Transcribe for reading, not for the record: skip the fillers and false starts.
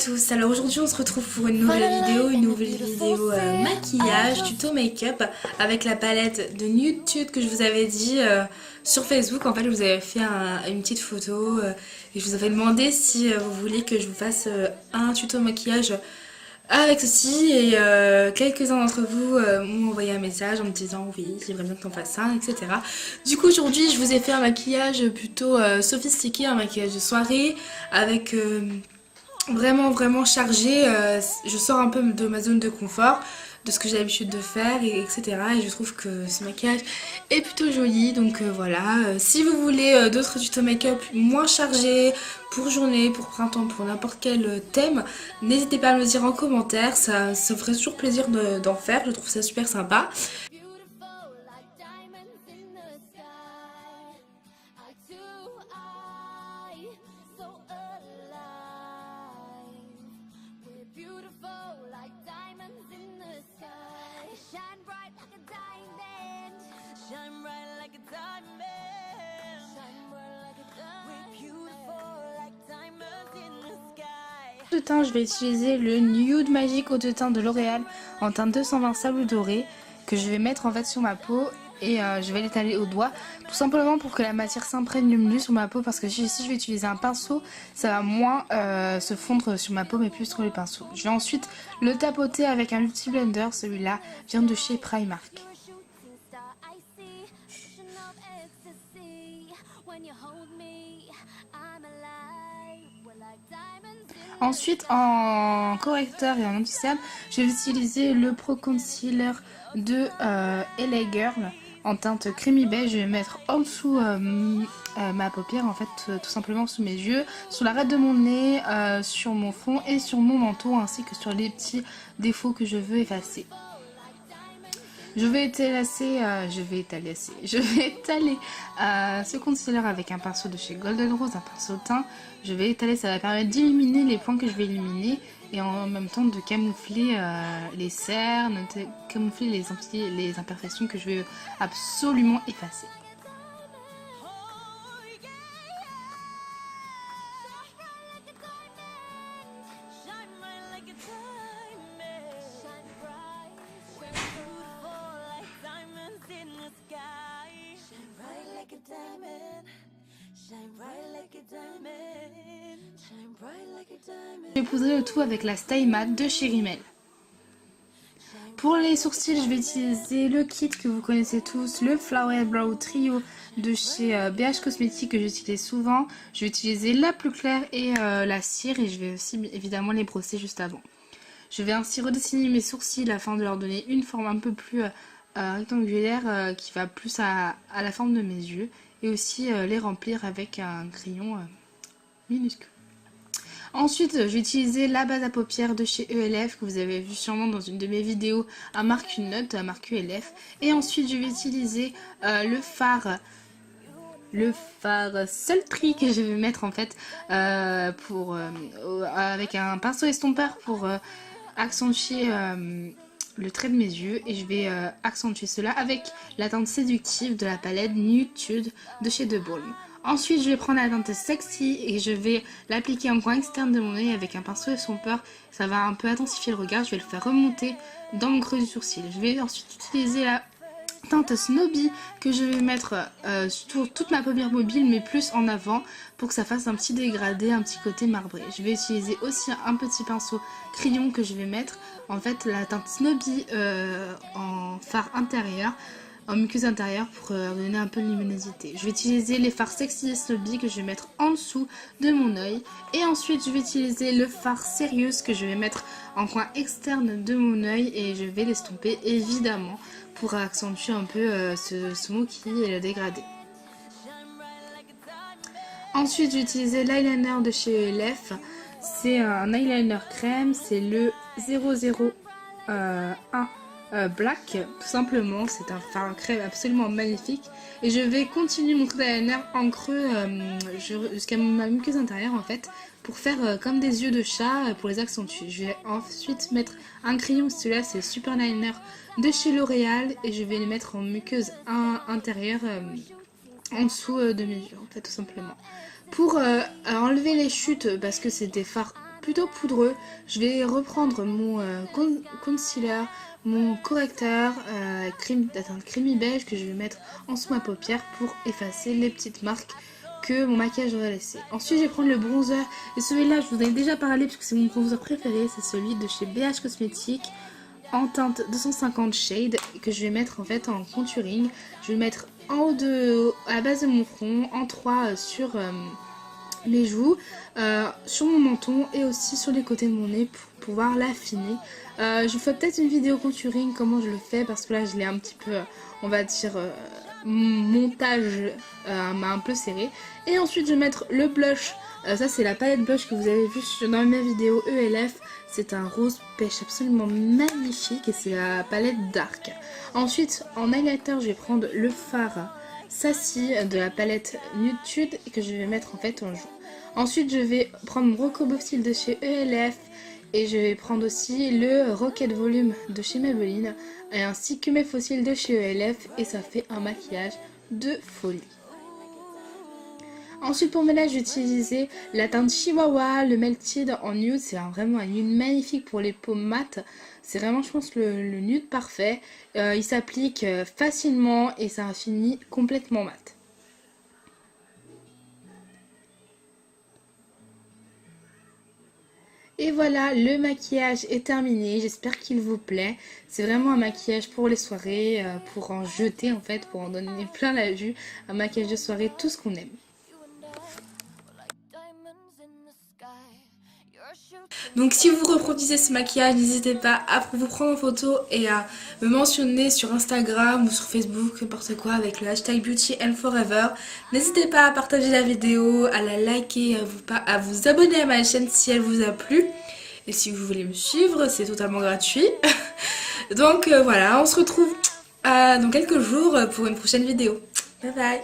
Tous, alors aujourd'hui on se retrouve pour une nouvelle vidéo maquillage, tuto make-up avec la palette de Nude Tude que je vous avais dit sur Facebook. En fait je vous avais fait une petite photo et je vous avais demandé si vous voulez que je vous fasse un tuto maquillage avec ceci et quelques-uns d'entre vous m'ont envoyé un message en me disant oui j'aimerais bien qu'on fasse ça, etc. Du coup aujourd'hui je vous ai fait un maquillage plutôt sophistiqué, un maquillage de soirée avec vraiment chargé. Je sors un peu de ma zone de confort, de ce que j'ai l'habitude de faire, etc. Et je trouve que ce maquillage est plutôt joli. Donc voilà, si vous voulez d'autres tutos make-up moins chargés, pour journée, pour printemps, pour n'importe quel thème, n'hésitez pas à me le dire en commentaire, ça me ferait toujours plaisir d'en faire, je trouve ça super sympa. De teint, je vais utiliser le Nude Magic Eau de teint de L'Oréal en teinte 220 sable doré que je vais mettre en fait sur ma peau et je vais l'étaler au doigt tout simplement pour que la matière s'imprègne mieux sur ma peau, parce que si je vais utiliser un pinceau ça va moins se fondre sur ma peau mais plus sur le pinceau. Je vais ensuite le tapoter avec un Beauty Blender, celui-là vient de chez Primark. Ensuite, en correcteur et en anti-cerne, je vais utiliser le Pro Concealer de LA Girl en teinte creamy beige. Je vais mettre en dessous ma paupière, en fait, tout simplement sous mes yeux, sur l'arête de mon nez, sur mon front et sur mon menton, ainsi que sur les petits défauts que je veux effacer. Je vais étaler ce concealer avec un pinceau de chez Golden Rose, un pinceau teint. Je vais étaler, ça va permettre d'illuminer les points que je vais éliminer et en même temps de camoufler les cernes, de camoufler les imperfections que je vais absolument effacer. Je vais poudrer le tout avec la Stay Matte de chez Rimmel. Pour les sourcils, je vais utiliser le kit que vous connaissez tous, le Flower Brow Trio de chez BH Cosmetics que j'utilise souvent. Je vais utiliser la plus claire et la cire, et je vais aussi évidemment les brosser juste avant. Je vais ainsi redessiner mes sourcils afin de leur donner une forme un peu plus rectangulaire qui va plus à la forme de mes yeux, et aussi les remplir avec un crayon minuscule. Ensuite, je vais utiliser la base à paupières de chez ELF que vous avez vu sûrement dans une de mes vidéos à marque une note, à marque ELF. Et ensuite, je vais utiliser le fard Sultry que je vais mettre en fait avec un pinceau estompeur pour accentuer le trait de mes yeux, et je vais accentuer cela avec la teinte séductive de la palette Nude Tude de chez The Balm. Ensuite, je vais prendre la teinte Sexy et je vais l'appliquer en coin externe de mon œil avec un pinceau estompeur. Ça va un peu intensifier le regard, je vais le faire remonter dans mon creux du sourcil. Je vais ensuite utiliser la teinte Snobby que je vais mettre sur toute ma paupière mobile, mais plus en avant, pour que ça fasse un petit dégradé, un petit côté marbré. Je vais utiliser aussi un petit pinceau crayon que je vais mettre en fait la teinte Snobby en fard intérieur, en muqueuse intérieure, pour donner un peu de luminosité. Je vais utiliser les fards Sexy et Snobby que je vais mettre en dessous de mon œil, et ensuite je vais utiliser le fard Serious que je vais mettre en coin externe de mon œil, et je vais l'estomper évidemment pour accentuer un peu ce smokey et le dégradé. Ensuite, j'ai utilisé l'eyeliner de chez ELF. C'est un eyeliner crème, c'est le 001 Black, tout simplement. C'est un fard crème absolument magnifique. Et je vais continuer mon trait d'eyeliner en creux jusqu'à ma muqueuse intérieure en fait, pour faire comme des yeux de chat pour les accentuer. Je vais ensuite mettre un crayon, celui-là c'est Super Liner de chez L'Oréal, et je vais les mettre en muqueuse intérieure en dessous de mes yeux en fait, tout simplement. Pour enlever les chutes, parce que c'est des fards plutôt poudreux. Je vais reprendre mon concealer, mon correcteur de teinte creamy beige que je vais mettre en dessous de ma paupière pour effacer les petites marques que mon maquillage aurait laissé. Ensuite je vais prendre le bronzer, et celui-là je vous en ai déjà parlé parce que c'est mon bronzer préféré, c'est celui de chez BH Cosmetics en teinte 250 shades que je vais mettre en fait en contouring. Je vais le mettre en haut à la base de mon front, en 3 sur mes joues, sur mon menton et aussi sur les côtés de mon nez pour pouvoir l'affiner. Je vous fais peut-être une vidéo contouring comment je le fais parce que là je l'ai un petit peu, on va dire, montage m'a un peu serré. Et ensuite je vais mettre le blush, ça c'est la palette blush que vous avez vu dans ma vidéo ELF. C'est un rose pêche absolument magnifique et c'est la palette Dark. Ensuite en highlighter je vais prendre le fard Sassy de la palette Nude que je vais mettre en fait en joue. Ensuite je vais prendre mon Rocco Style de chez ELF et je vais prendre aussi le Rocket Volume de chez Maybelline et ainsi que mes fossiles de chez ELF et ça fait un maquillage de folie. Ensuite pour mes lèvres, j'ai utilisé la teinte Chihuahua, le Melted en nude. C'est vraiment un nude magnifique pour les peaux mates. C'est vraiment, je pense, le nude parfait. Il s'applique facilement et ça finit complètement mat. Et voilà, le maquillage est terminé, j'espère qu'il vous plaît. C'est vraiment un maquillage pour les soirées, pour en jeter en fait, pour en donner plein la vue. Un maquillage de soirée, tout ce qu'on aime. Donc si vous reproduisez ce maquillage, n'hésitez pas à vous prendre en photo et à me mentionner sur Instagram ou sur Facebook, n'importe quoi, avec le hashtag Beauty and Forever. N'hésitez pas à partager la vidéo, à la liker, à vous abonner à ma chaîne si elle vous a plu. Et si vous voulez me suivre, c'est totalement gratuit. Donc voilà, on se retrouve dans quelques jours pour une prochaine vidéo. Bye bye!